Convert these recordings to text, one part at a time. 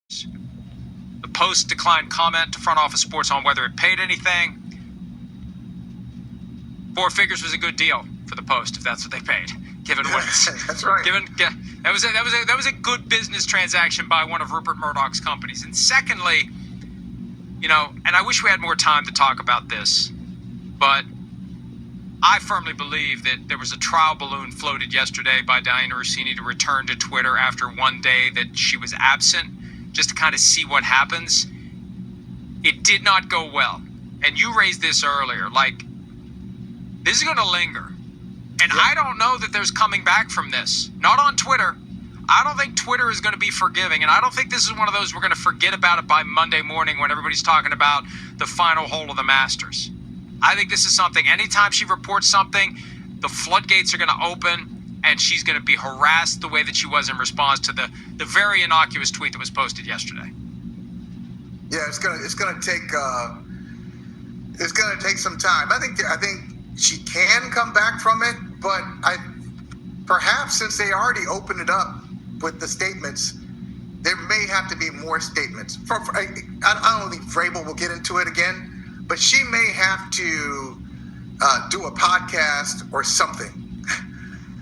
The Post declined comment to Front Office Sports on whether it paid anything. 4 figures was a good deal for the Post if that's what they paid, given what it's. That's right. That was a good business transaction by one of Rupert Murdoch's companies. And secondly, and I wish we had more time to talk about this, but I firmly believe that there was a trial balloon floated yesterday by Dianna Russini to return to Twitter after one day that she was absent, just to kind of see what happens. It did not go well. And you raised this earlier, this is going to linger. And I don't know that there's coming back from this. Not on Twitter. I don't think Twitter is going to be forgiving. And I don't think this is one of those we're going to forget about it by Monday morning when everybody's talking about the final hole of the Masters. I think this is something, anytime she reports something, the floodgates are going to open and she's going to be harassed the way that she was in response to the very innocuous tweet that was posted yesterday. Yeah, it's gonna take some time. I think she can come back from it, but perhaps since they already opened it up with the statements, there may have to be more statements. I don't think Vrabel will get into it again, but she may have to do a podcast or something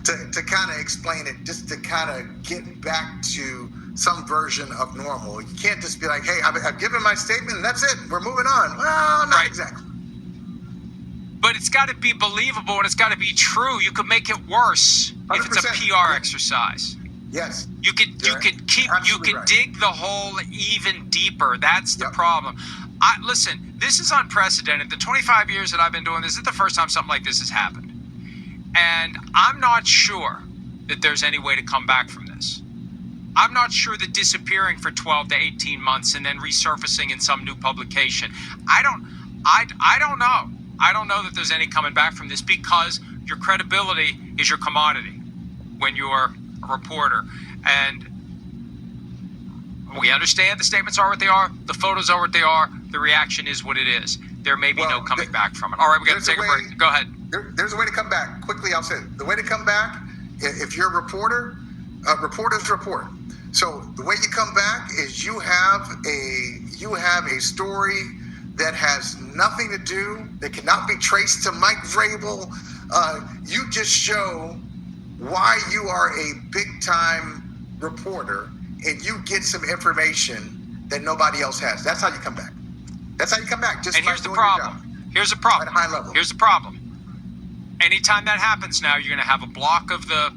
to kind of explain it, just to kind of get back to some version of normal. You can't just be like, hey, I've given my statement and that's it. We're moving on. Well, not exactly. But it's got to be believable and it's got to be true. You could make it worse 100%. If it's a PR exercise. Yes. You could dig the hole even deeper. That's the problem. Listen, this is unprecedented. The 25 years that I've been doing this is the first time something like this has happened. And I'm not sure that there's any way to come back from this. I'm not sure that disappearing for 12 to 18 months and then resurfacing in some new publication. I don't know. I don't know that there's any coming back from this, because your credibility is your commodity when you're a reporter. And we understand the statements are what they are. The photos are what they are. The reaction is what it is. There may be no coming back from it. All right, we got to take a break. Go ahead. There's a way to come back. Quickly, I'll say it. The way to come back, if you're a reporter, reporters report. So the way you come back is you have a story that has nothing to do, that cannot be traced to Mike Vrabel. You just show why you are a big-time reporter, and you get some information that nobody else has. That's how you come back. That's how you come back. Just and here's the problem. Here's the problem. At a high level. Here's the problem. Anytime that happens now, you're going to have a block of the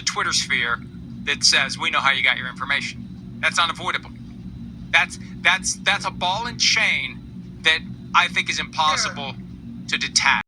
Twitter sphere that says, we know how you got your information. That's unavoidable. That's a ball and chain that I think is impossible to detach.